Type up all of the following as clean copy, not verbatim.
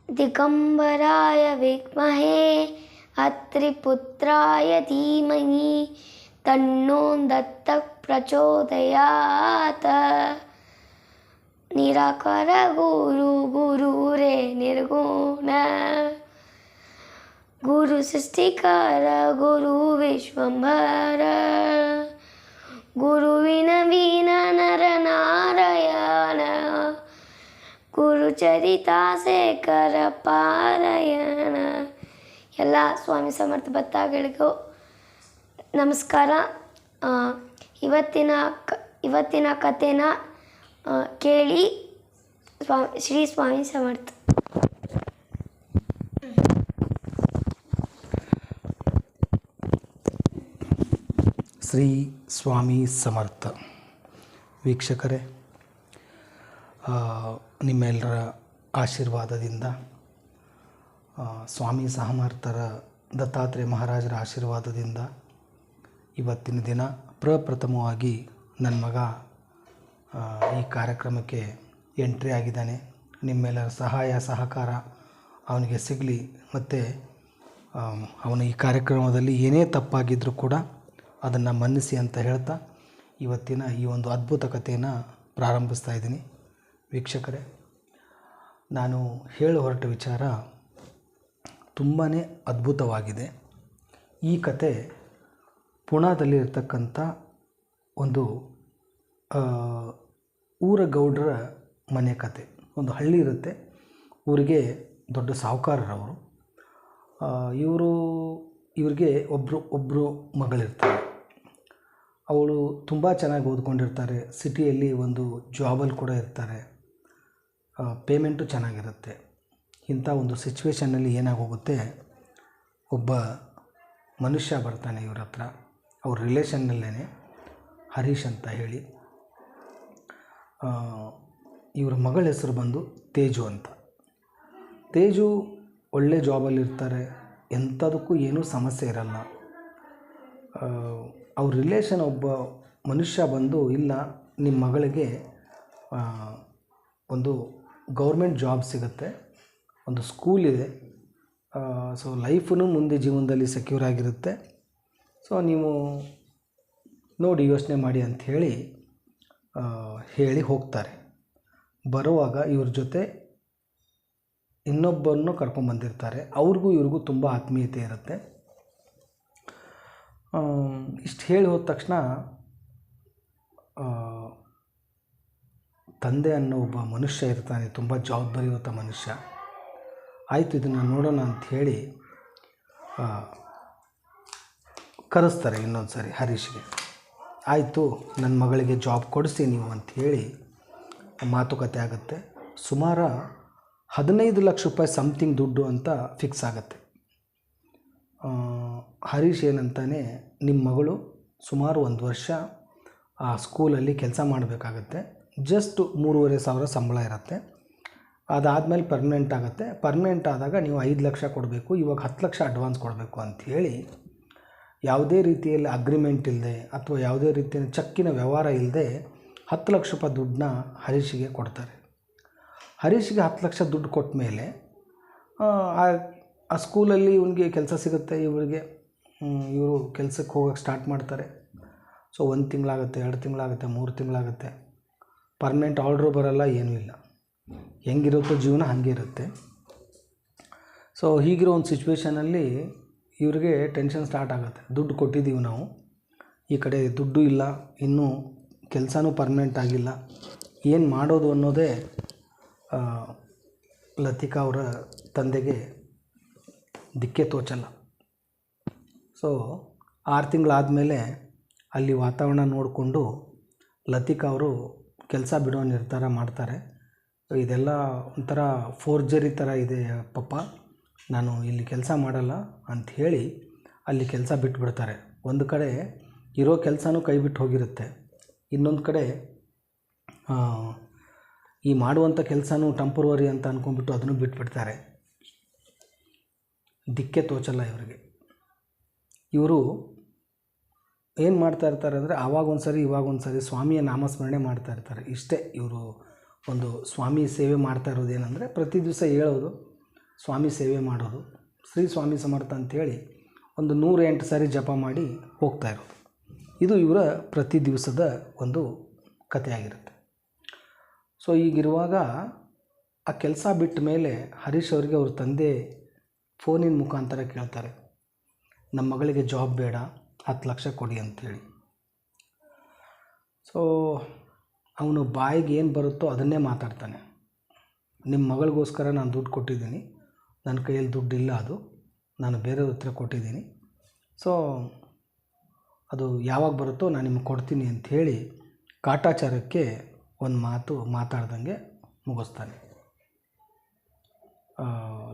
ದಿಗಂಬರಾಯ ವಿದ್ಮಹೇ ಅತ್ರಿಪುತ್ರಾಯ ಧೀಮಹಿ ತನ್ನೋ ದತ್ತಃ ಪ್ರಚೋದಯಾತ್. ನಿರಾಕಾರ ಗುರು ಗುರುರೇ ನಿರ್ಗುಣ ಗುರು ಸೃಷ್ಟಿಕಾರ ಗುರು ವಿಶ್ವಂಭರ ಗುರುವಿನ ವೀನ ನರ ನಾರಾಯಣ ಗುರುಚರಿತಾಶೇಖರ ಪಾರಾಯಣ. ಎಲ್ಲ ಸ್ವಾಮಿ ಸಮರ್ಥ ಭಕ್ತಾದಿಗಳಿಗೂ ನಮಸ್ಕಾರ. ಇವತ್ತಿನ ಕಥೆನ ಕೇಳಿ. ಶ್ರೀ ಸ್ವಾಮಿ ಸಮರ್ಥ. ಶ್ರೀ ಸ್ವಾಮಿ ಸಮರ್ಥ. ವೀಕ್ಷಕರೇ, ನಿಮ್ಮೆಲ್ಲರ ಆಶೀರ್ವಾದದಿಂದ, ಸ್ವಾಮಿ ಸಮರ್ಥರ ದತ್ತಾತ್ರೇಯ ಮಹಾರಾಜರ ಆಶೀರ್ವಾದದಿಂದ ಇವತ್ತಿನ ದಿನ ಪ್ರಪ್ರಥಮವಾಗಿ ನನ್ನ ಮಗ ಈ ಕಾರ್ಯಕ್ರಮಕ್ಕೆ ಎಂಟ್ರಿ ಆಗಿದ್ದಾನೆ. ನಿಮ್ಮೆಲ್ಲರ ಸಹಾಯ ಸಹಕಾರ ಅವನಿಗೆ ಸಿಗಲಿ. ಮತ್ತು ಅವನು ಈ ಕಾರ್ಯಕ್ರಮದಲ್ಲಿ ಏನೇ ತಪ್ಪಾಗಿದ್ದರೂ ಕೂಡ ಅದನ್ನು ಮನ್ನಿಸಿ ಅಂತ ಹೇಳ್ತಾ ಇವತ್ತಿನ ಈ ಒಂದು ಅದ್ಭುತ ಕಥೆಯನ್ನು ಪ್ರಾರಂಭಿಸ್ತಾ ಇದ್ದೀನಿ. ವೀಕ್ಷಕರೇ, ನಾನು ಹೇಳಿ ಹೊರಟ ವಿಚಾರ ತುಂಬಾ ಅದ್ಭುತವಾಗಿದೆ. ಈ ಕತೆ ಪುಣಾದಲ್ಲಿರ್ತಕ್ಕಂಥ ಒಂದು ಊರ ಗೌಡರ ಮನೆ ಕತೆ. ಒಂದು ಹಳ್ಳಿ ಇರುತ್ತೆ, ಊರಿಗೆ ದೊಡ್ಡ ಸಾಹುಕಾರರವರು. ಇವ್ರಿಗೆ ಒಬ್ಬರು ಮಗಳಿರ್ತಾರೆ. ಅವಳು ತುಂಬ ಚೆನ್ನಾಗಿ ಓದ್ಕೊಂಡಿರ್ತಾರೆ. ಸಿಟಿಯಲ್ಲಿ ಒಂದು ಜಾಬಲ್ಲಿ ಕೂಡ ಇರ್ತಾರೆ. ಪೇಮೆಂಟು ಚೆನ್ನಾಗಿರುತ್ತೆ. ಇಂಥ ಒಂದು ಸಿಚುವೇಷನ್ನಲ್ಲಿ ಏನಾಗೋಗುತ್ತೆ, ಒಬ್ಬ ಮನುಷ್ಯ ಬರ್ತಾನೆ ಇವ್ರ ಹತ್ರ. ಅವ್ರ ರಿಲೇಷನ್ನಲ್ಲೇ ಹರೀಶ್ ಅಂತ ಹೇಳಿ. ಇವರ ಮಗಳ ಹೆಸರು ಬಂದು ತೇಜು ಅಂತ. ತೇಜು ಒಳ್ಳೆ ಜಾಬಲ್ಲಿರ್ತಾರೆ. ಎಂಥದಕ್ಕೂ ಏನೂ ಸಮಸ್ಯೆ ಇರಲ್ಲ. ಅವ್ರ ರಿಲೇಷನ್ ಒಬ್ಬ ಮನುಷ್ಯ ಬಂದು, ಇಲ್ಲ ನಿಮ್ಮ ಮಗಳಿಗೆ ಒಂದು ಗೌರ್ಮೆಂಟ್ ಜಾಬ್ ಸಿಗುತ್ತೆ, ಒಂದು ಸ್ಕೂಲ್ ಇದೆ, ಸೊ ಲೈಫೂ ಮುಂದೆ ಜೀವನದಲ್ಲಿ ಸೆಕ್ಯೂರ್ ಆಗಿರುತ್ತೆ, ಸೊ ನೀವು ನೋಡಿ ಯೋಚನೆ ಮಾಡಿ ಅಂತ ಹೇಳಿ ಹೋಗ್ತಾರೆ. ಬರುವಾಗ ಇವ್ರ ಜೊತೆ ಇನ್ನೊಬ್ಬರನ್ನು ಕರ್ಕೊಂಬಂದಿರ್ತಾರೆ. ಅವ್ರಿಗೂ ಇವ್ರಿಗೂ ತುಂಬ ಆತ್ಮೀಯತೆ ಇರುತ್ತೆ. ಇಷ್ಟು ಹೇಳಿ ಹೋದ ತಕ್ಷಣ ತಂದೆ ಅನ್ನೋ ಒಬ್ಬ ಮನುಷ್ಯ ಇರ್ತಾನೆ, ತುಂಬ ಜವಾಬ್ದಾರಿಯುತ ಮನುಷ್ಯ. ಆಯಿತು, ಇದನ್ನು ನೋಡೋಣ ಅಂಥೇಳಿ ಕರೆಸ್ತಾರೆ ಇನ್ನೊಂದು ಸರಿ ಹರೀಶ್ಗೆ. ಆಯಿತು, ನನ್ನ ಮಗಳಿಗೆ ಜಾಬ್ ಕೊಡಿಸಿ ನೀವು ಅಂಥೇಳಿ ಮಾತುಕತೆ ಆಗುತ್ತೆ. ಸುಮಾರು 15 ಲಕ್ಷ ರೂಪಾಯಿ ಸಮಥಿಂಗ್ ದುಡ್ಡು ಅಂತ ಫಿಕ್ಸ್ ಆಗುತ್ತೆ. ಹರೀಶ್ ಏನಂತಾನೆ, ನಿಮ್ಮ ಮಗಳು ಸುಮಾರು 1 ವರ್ಷ ಆ ಸ್ಕೂಲಲ್ಲಿ ಕೆಲಸ ಮಾಡಬೇಕಾಗತ್ತೆ. ಜಸ್ಟ್ 3,500 ಸಂಬಳ ಇರುತ್ತೆ. ಅದಾದಮೇಲೆ ಪರ್ಮನೆಂಟ್ ಆಗುತ್ತೆ. ಪರ್ಮನೆಂಟ್ ಆದಾಗ ನೀವು 5 ಲಕ್ಷ ಕೊಡಬೇಕು, ಇವಾಗ 10 ಲಕ್ಷ ಅಡ್ವಾನ್ಸ್ ಕೊಡಬೇಕು ಅಂಥೇಳಿ ಯಾವುದೇ ರೀತಿಯಲ್ಲಿ ಅಗ್ರಿಮೆಂಟ್ ಇಲ್ಲದೆ ಅಥವಾ ಯಾವುದೇ ರೀತಿಯ ಚೆಕ್ಕಿನ ವ್ಯವಹಾರ ಇಲ್ಲದೆ 10 ಲಕ್ಷ ರೂಪಾಯಿ ದುಡ್ಡನ್ನ ಹರೀಶಿಗೆ ಕೊಡ್ತಾರೆ. ಹರೀಶ್ಗೆ 10 ಲಕ್ಷ ದುಡ್ಡು ಕೊಟ್ಟ ಮೇಲೆ ಆ ಸ್ಕೂಲಲ್ಲಿ ಇವನಿಗೆ ಕೆಲಸ ಸಿಗುತ್ತೆ. ಇವರು ಕೆಲಸಕ್ಕೆ ಹೋಗೋಕ್ಕೆ ಸ್ಟಾರ್ಟ್ ಮಾಡ್ತಾರೆ. ಸೊ 1 ತಿಂಗಳಾಗುತ್ತೆ, 2 ತಿಂಗಳಾಗುತ್ತೆ, 3 ತಿಂಗಳಾಗುತ್ತೆ. ಪರ್ಮನೆಂಟ್ ಆರ್ಡ್ರು ಬರೋಲ್ಲ, ಏನೂ ಇಲ್ಲ. ಹೆಂಗಿರುತ್ತೋ ಜೀವನ ಹಾಗೆ ಇರುತ್ತೆ. ಸೊ ಹೀಗಿರೋ ಒಂದು ಸಿಚುವೇಷನಲ್ಲಿ ಇವ್ರಿಗೆ ಟೆನ್ಷನ್ ಸ್ಟಾರ್ಟ್ ಆಗುತ್ತೆ. ದುಡ್ಡು ಕೊಟ್ಟಿದ್ದೀವಿ ನಾವು, ಈ ಕಡೆ ದುಡ್ಡು ಇಲ್ಲ, ಇನ್ನೂ ಕೆಲಸನೂ ಪರ್ಮನೆಂಟ್ ಆಗಿಲ್ಲ, ಏನು ಮಾಡೋದು ಅನ್ನೋದೇ ಲತಿಕಾ ಅವರ ತಂದೆಗೆ ದಿಕ್ಕೆ ತೋಚಲ್ಲ. ಸೊ 6 ತಿಂಗಳಾದಮೇಲೆ ಅಲ್ಲಿ ವಾತಾವರಣ ನೋಡಿಕೊಂಡು ಲತಿಕಾ ಅವರು ಕೆಲಸ ಬಿಡೋ ನಿರ್ಧಾರ ಮಾಡ್ತಾರೆ. ಇದೆಲ್ಲ ಒಂಥರ ಫೋರ್ಜರಿ ಥರ ಇದೆ ಪಪ್ಪ, ನಾನು ಇಲ್ಲಿ ಕೆಲಸ ಮಾಡಲ್ಲ ಅಂಥೇಳಿ ಅಲ್ಲಿ ಕೆಲಸ ಬಿಟ್ಬಿಡ್ತಾರೆ. ಒಂದು ಕಡೆ ಇರೋ ಕೆಲಸನೂ ಕೈ ಬಿಟ್ಟು ಹೋಗಿರುತ್ತೆ, ಇನ್ನೊಂದು ಕಡೆ ಈ ಮಾಡುವಂಥ ಕೆಲಸನೂ ಟೆಂಪರವರಿ ಅಂತ ಅಂದ್ಕೊಂಡ್ಬಿಟ್ಟು ಅದನ್ನು ಬಿಟ್ಬಿಡ್ತಾರೆ. ದಿಕ್ಕೆ ತೋಚಲ್ಲ ಇವರಿಗೆ. ಇವರು ಏನು ಮಾಡ್ತಾ ಇರ್ತಾರೆ ಅಂದರೆ, ಆವಾಗೊಂದು ಸರಿ ಇವಾಗೊಂದು ಸರಿ ಸ್ವಾಮಿಯ ನಾಮಸ್ಮರಣೆ ಮಾಡ್ತಾ ಇರ್ತಾರೆ. ಇಷ್ಟೇ ಇವರು ಒಂದು ಸ್ವಾಮಿ ಸೇವೆ ಮಾಡ್ತಾ ಇರೋದೇನೆಂದರೆ, ಪ್ರತಿ ದಿವಸ ಹೇಳೋದು, ಸ್ವಾಮಿ ಸೇವೆ ಮಾಡೋದು, ಶ್ರೀ ಸ್ವಾಮಿ ಸಮರ್ಥ ಅಂಥೇಳಿ ಒಂದು 108 ಸಾರಿ ಜಪ ಮಾಡಿ ಹೋಗ್ತಾ ಇರೋದು. ಇದು ಇವರ ಪ್ರತಿ ದಿವಸದ ಒಂದು ಕಥೆಯಾಗಿರುತ್ತೆ. ಸೊ ಈಗಿರುವಾಗ ಆ ಕೆಲಸ ಬಿಟ್ಟ ಮೇಲೆ ಹರೀಶ್ ಅವರಿಗೆ ಅವ್ರ ತಂದೆ ಫೋನಿನ ಮುಖಾಂತರ ಕೇಳ್ತಾರೆ, ನಮ್ಮ ಮಗಳಿಗೆ ಜಾಬ್ ಬೇಡ, 10 ಲಕ್ಷ ಕೊಡಿ ಅಂಥೇಳಿ. ಸೊ ಅವನು ಬಾಯಿಗೆ ಏನು ಬರುತ್ತೋ ಅದನ್ನೇ ಮಾತಾಡ್ತಾನೆ. ನಿಮ್ಮ ಮಗಳಿಗೋಸ್ಕರ ನಾನು ದುಡ್ಡು ಕೊಟ್ಟಿದ್ದೀನಿ, ನನ್ನ ಕೈಯಲ್ಲಿ ದುಡ್ಡಿಲ್ಲ, ಅದು ನಾನು ಬೇರೆಯವ್ರ ಹತ್ರ ಕೊಟ್ಟಿದ್ದೀನಿ, ಸೊ ಅದು ಯಾವಾಗ ಬರುತ್ತೋ ನಾನು ನಿಮಗೆ ಕೊಡ್ತೀನಿ ಅಂಥೇಳಿ ಕಾಟಾಚಾರಕ್ಕೆ ಒಂದು ಮಾತು ಮಾತಾಡ್ದಂಗೆ ಮುಗಿಸ್ತಾನೆ.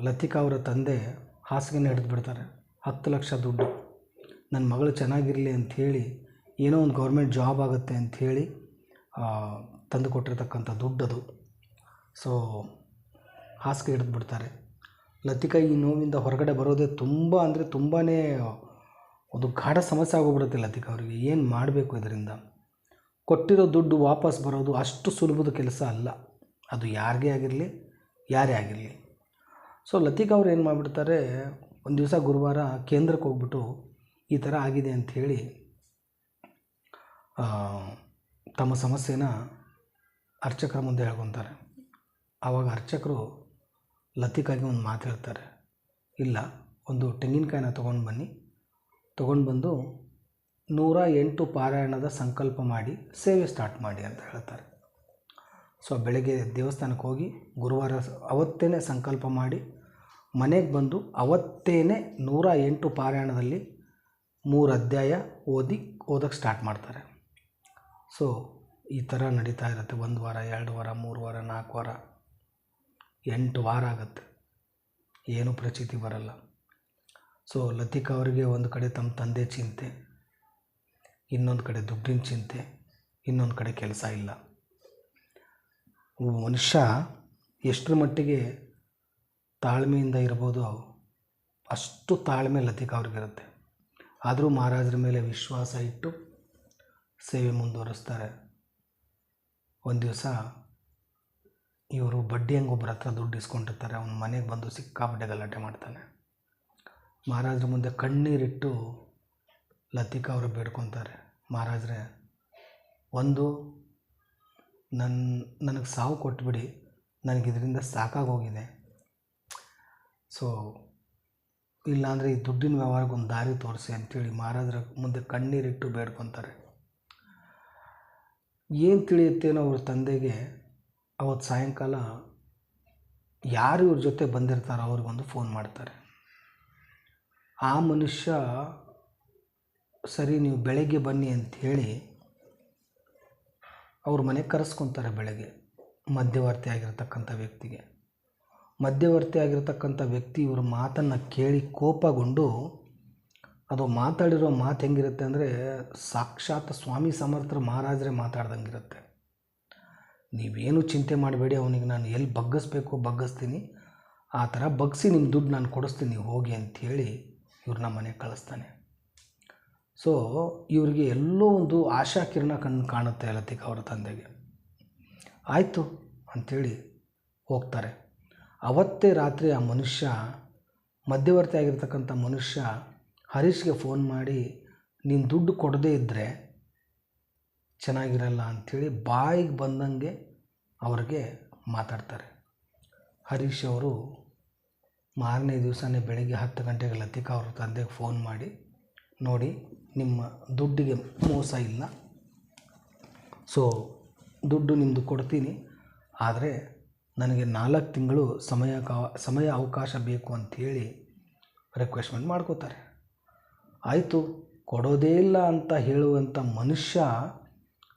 ಲತಿಕಾ ಅವರ ತಂದೆ ಹಾಸಿಗೆನ ಹಿಡಿದು ಬಿಡ್ತಾರೆ. 10 ಲಕ್ಷ ದುಡ್ಡು ನನ್ನ ಮಗಳು ಚೆನ್ನಾಗಿರಲಿ ಅಂಥೇಳಿ, ಏನೋ ಒಂದು ಗೌರ್ಮೆಂಟ್ ಜಾಬ್ ಆಗುತ್ತೆ ಅಂಥೇಳಿ ತಂದು ಕೊಟ್ಟಿರ್ತಕ್ಕಂಥ ದುಡ್ಡದು. ಸೊ ಹಾಸಿಗೆ ಹಿಡಿದು ಬಿಡ್ತಾರೆ. ಲತಿಕಾ ಈ ನೋವಿಂದ ಹೊರಗಡೆ ಬರೋದೇ ತುಂಬ ಅಂದರೆ ತುಂಬಾ ಒಂದು ಗಾಢ ಸಮಸ್ಯೆ ಆಗೋಗ್ಬಿಡುತ್ತೆ ಲತಿಕಾ ಅವರಿಗೆ. ಏನು ಮಾಡಬೇಕು ಇದರಿಂದ? ಕೊಟ್ಟಿರೋ ದುಡ್ಡು ವಾಪಸ್ ಬರೋದು ಅಷ್ಟು ಸುಲಭದ ಕೆಲಸ ಅಲ್ಲ, ಅದು ಯಾರಿಗೇ ಆಗಿರಲಿ, ಯಾರೇ ಆಗಿರಲಿ. ಸೊ ಲತಿಕಾ ಅವ್ರು ಏನು ಮಾಡಿಬಿಡ್ತಾರೆ, ಒಂದು ದಿವಸ ಗುರುವಾರ ಕೇಂದ್ರಕ್ಕೆ ಹೋಗ್ಬಿಟ್ಟು ಈ ಥರ ಆಗಿದೆ ಅಂಥೇಳಿ ತಮ್ಮ ಸಮಸ್ಯೆನ ಅರ್ಚಕರ ಮುಂದೆ ಹೇಳ್ಕೊತಾರೆ. ಆವಾಗ ಅರ್ಚಕರು ಲತಿಕಾಗೆ ಒಂದು ಮಾತು ಹೇಳ್ತಾರೆ, ಇಲ್ಲ, ಒಂದು ತೆಂಗಿನಕಾಯಿನ ತೊಗೊಂಡು ಬಂದು 108 ಪಾರಾಯಣದ ಸಂಕಲ್ಪ ಮಾಡಿ ಸೇವೆ ಸ್ಟಾರ್ಟ್ ಮಾಡಿ ಅಂತ ಹೇಳ್ತಾರೆ. ಸೊ ಬೆಳಗ್ಗೆ ದೇವಸ್ಥಾನಕ್ಕೆ ಹೋಗಿ ಗುರುವಾರ ಅವತ್ತೇ ಸಂಕಲ್ಪ ಮಾಡಿ ಮನೆಗೆ ಬಂದು ಅವತ್ತೇ 108 ಪಾರಾಯಣದಲ್ಲಿ 3 ಅಧ್ಯಾಯ ಓದಕ್ಕೆ ಸ್ಟಾರ್ಟ್ ಮಾಡ್ತಾರೆ. ಸೊ ಈ ಥರ ನಡೀತಾ ಇರುತ್ತೆ. 1 ವಾರ, 2 ವಾರ, 3 ವಾರ, 4 ವಾರ, 8 ವಾರ ಆಗುತ್ತೆ, ಏನೂ ಪ್ರಚಿತಿ ಬರಲ್ಲ. ಸೊ ಲತಿಕಾ ಅವರಿಗೆ ಒಂದು ಕಡೆ ತಮ್ಮ ತಂದೆ ಚಿಂತೆ, ಇನ್ನೊಂದು ಕಡೆ ದುಡ್ಡಿನ ಚಿಂತೆ, ಇನ್ನೊಂದು ಕಡೆ ಕೆಲಸ ಇಲ್ಲ. ಮನುಷ್ಯ ಎಷ್ಟರ ಮಟ್ಟಿಗೆ ತಾಳ್ಮೆಯಿಂದ ಇರ್ಬೋದು ಅಷ್ಟು ತಾಳ್ಮೆ ಲತಿಕಾ ಅವ್ರಿಗಿರುತ್ತೆ. ಆದರೂ ಮಹಾರಾಜರ ಮೇಲೆ ವಿಶ್ವಾಸ ಇಟ್ಟು ಸೇವೆ ಮುಂದುವರಿಸ್ತಾರೆ. ಒಂದು ದಿವಸ ಇವರು ಬಡ್ಡಿ ಒಬ್ಬರ ಹತ್ರ ದುಡ್ಡು ಇಸ್ಕೊಂಡಿರ್ತಾರೆ. ಅವನ ಮನೆಗೆ ಬಂದು ಸಿಕ್ಕಾಪಟ್ಟೆ ಗಲಾಟೆ ಮಾಡ್ತಾನೆ. ಮಹಾರಾಜರ ಮುಂದೆ ಕಣ್ಣೀರಿಟ್ಟು ಲತಿಕಾ ಅವರು ಬೇಡ್ಕೊತಾರೆ, ಮಹಾರಾಜರೇ, ಒಂದು ನನಗೆ ಸಾವು ಕೊಟ್ಬಿಡಿ, ನನಗಿದರಿಂದ ಸಾಕಾಗೋಗಿದೆ. ಸೊ ಇಲ್ಲಾಂದರೆ ಈ ದುಡ್ಡಿನ ವ್ಯವಹಾರಕ್ಕೆ ಒಂದು ದಾರಿ ತೋರಿಸಿ ಅಂಥೇಳಿ ಮಹಾರಾಜರ ಮುಂದೆ ಕಣ್ಣೀರಿಟ್ಟು ಬೇಡ್ಕೊತಾರೆ. ಏನು ತಿಳಿಯುತ್ತೇನೋ ಅವ್ರ ತಂದೆಗೆ ಅವತ್ತು ಸಾಯಂಕಾಲ ಯಾರು ಇವ್ರ ಜೊತೆ ಬಂದಿರ್ತಾರೋ ಅವ್ರಿಗೊಂದು ಫೋನ್ ಮಾಡ್ತಾರೆ. ಆ ಮನುಷ್ಯ ಸರಿ ನೀವು ಬೆಳಗ್ಗೆ ಬನ್ನಿ ಅಂಥೇಳಿ ಅವ್ರ ಮನೆಗೆ ಕರೆಸ್ಕೊತಾರೆ. ಬೆಳಗ್ಗೆ ಮಧ್ಯವರ್ತಿ ಆಗಿರ್ತಕ್ಕಂಥ ವ್ಯಕ್ತಿ ಇವ್ರ ಮಾತನ್ನು ಕೇಳಿ ಕೋಪಗೊಂಡು, ಅದು ಮಾತಾಡಿರೋ ಮಾತು ಹೆಂಗಿರುತ್ತೆ ಅಂದರೆ ಸಾಕ್ಷಾತ್ ಸ್ವಾಮಿ ಸಮರ್ಥರು ಮಹಾರಾಜರೇ ಮಾತಾಡ್ದಂಗಿರುತ್ತೆ. ನೀವೇನು ಚಿಂತೆ ಮಾಡಬೇಡಿ, ಅವನಿಗೆ ನಾನು ಎಲ್ಲಿ ಬಗ್ಗಿಸ್ತೀನಿ, ಆ ಥರ ಬಗ್ಗಿಸಿ ನಿಮ್ಮ ದುಡ್ಡು ನಾನು ಕೊಡಿಸ್ತೀನಿ, ನೀವು ಹೋಗಿ ಅಂಥೇಳಿ ಇವ್ರನ್ನ ಮನೆಗೆ ಕಳಿಸ್ತಾನೆ. ಸೊ ಇವ್ರಿಗೆ ಎಲ್ಲೋ ಒಂದು ಆಶಾಕಿರಣ ಕಾಣುತ್ತೆ ಲತಿಕಾ ಅವರ ತಂದೆಗೆ. ಆಯಿತು ಅಂಥೇಳಿ ಹೋಗ್ತಾರೆ. ಅವತ್ತೇ ರಾತ್ರಿ ಆ ಮನುಷ್ಯ, ಮಧ್ಯವರ್ತಿ ಆಗಿರ್ತಕ್ಕಂಥ ಮನುಷ್ಯ ಹರೀಶ್ಗೆ ಫೋನ್ ಮಾಡಿ, ನೀನು ದುಡ್ಡು ಕೊಡದೇ ಇದ್ದರೆ ಚೆನ್ನಾಗಿರಲ್ಲ ಅಂಥೇಳಿ ಬಾಯಿಗೆ ಬಂದಂಗೆ ಅವ್ರಿಗೆ ಮಾತಾಡ್ತಾರೆ. ಹರೀಶ್ ಅವರು ಮಾರನೇ ದಿವಸನೇ ಬೆಳಗ್ಗೆ 10 ಗಂಟೆಗೆ ಲತಿಕಾ ಅವ್ರ ತಂದೆಗೆ ಫೋನ್ ಮಾಡಿ, ನೋಡಿ ನಿಮ್ಮ ದುಡ್ಡಿಗೆ ಮೋಸ ಇಲ್ಲ, ಸೊ ದುಡ್ಡು ನಿಮ್ಮದು ಕೊಡ್ತೀನಿ, ಆದರೆ ನನಗೆ 4 ತಿಂಗಳು ಸಮಯ ಅವಕಾಶ ಬೇಕು ಅಂಥೇಳಿ ರಿಕ್ವೆಸ್ಟ್ಮೆಂಟ್ ಮಾಡ್ಕೋತಾರೆ. ಆಯಿತು, ಕೊಡೋದೇ ಇಲ್ಲ ಅಂತ ಹೇಳುವಂಥ ಮನುಷ್ಯ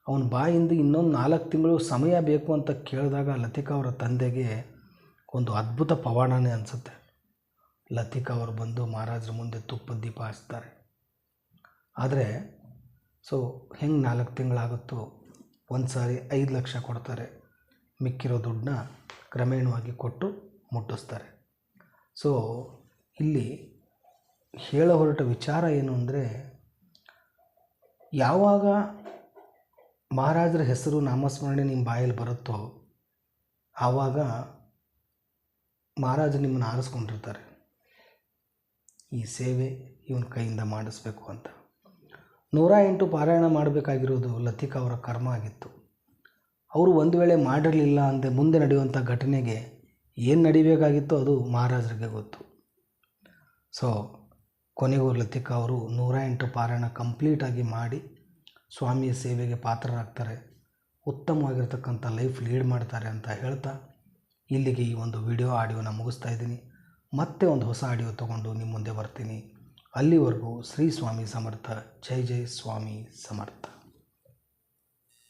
ಅವನ ಬಾಯಿಂದ ಇನ್ನೊಂದು 4 ತಿಂಗಳು ಸಮಯ ಬೇಕು ಅಂತ ಕೇಳಿದಾಗ ಲತಿಕಾ ಅವರ ತಂದೆಗೆ ಒಂದು ಅದ್ಭುತ ಪವಾಡನೇ ಅನಿಸುತ್ತೆ. ಲತಿಕಾ ಅವರು ಬಂದು ಮಹಾರಾಜರ ಮುಂದೆ ತುಪ್ಪದ ದೀಪ ಹಚ್ತಾರೆ. ಆದರೆ ಸೊ ಹೆಂಗೆ 4 ತಿಂಗಳಾಗುತ್ತೋ ಒಂದು ಸಾರಿ 5 ಲಕ್ಷ ಕೊಡ್ತಾರೆ, ಮಿಕ್ಕಿರೋ ದುಡ್ಡನ್ನ ಕ್ರಮೇಣವಾಗಿ ಕೊಟ್ಟು ಮುಟ್ಟಿಸ್ತಾರೆ. ಸೊ ಇಲ್ಲಿ ಹೇಳ ಹೊರಟ ವಿಚಾರ ಏನು ಅಂದರೆ, ಯಾವಾಗ ಮಹಾರಾಜರ ಹೆಸರು ನಾಮಸ್ಮರಣೆ ನಿಮ್ಮ ಬಾಯಲ್ಲಿ ಬರುತ್ತೋ ಆವಾಗ ಮಹಾರಾಜ ನಿಮ್ಮನ್ನು ಆರಿಸ್ಕೊಂಡಿರ್ತಾರೆ, ಈ ಸೇವೆ ಇವನ ಕೈಯಿಂದ ಮಾಡಿಸ್ಬೇಕು ಅಂತ. 108 ಪಾರಾಯಣ ಮಾಡಬೇಕಾಗಿರೋದು ಲತಿಕಾ ಅವರ ಕರ್ಮ ಆಗಿತ್ತು. ಅವರು ಒಂದು ವೇಳೆ ಮಾಡಿರಲಿಲ್ಲ ಅಂದರೆ ಮುಂದೆ ನಡೆಯುವಂಥ ಘಟನೆಗೆ ಏನು ನಡಿಬೇಕಾಗಿತ್ತು ಅದು ಮಹಾರಾಜರಿಗೆ ಗೊತ್ತು. ಸೊ ಕೊನೆಗೂ ಲತಿಕಾ ಅವರು 108 ಪಾರಾಯಣ ಕಂಪ್ಲೀಟಾಗಿ ಮಾಡಿ ಸ್ವಾಮಿಯ ಸೇವೆಗೆ ಪಾತ್ರರಾಗ್ತಾರೆ, ಉತ್ತಮವಾಗಿರ್ತಕ್ಕಂಥ ಲೈಫ್ ಲೀಡ್ ಮಾಡ್ತಾರೆ ಅಂತ ಹೇಳ್ತಾ ಇಲ್ಲಿಗೆ ಈ ಒಂದು ಆಡಿಯೋನ ಮುಗಿಸ್ತಾ ಇದ್ದೀನಿ. ಮತ್ತೆ ಒಂದು ಹೊಸ ಆಡಿಯೋ ತೊಗೊಂಡು ನಿಮ್ಮ ಮುಂದೆ ಬರ್ತೀನಿ. ಅಲ್ಲಿವರೆಗೂ ಶ್ರೀ ಸ್ವಾಮಿ ಸಮರ್ಥ. ಜೈ ಜೈ ಸ್ವಾಮಿ ಸಮರ್ಥ.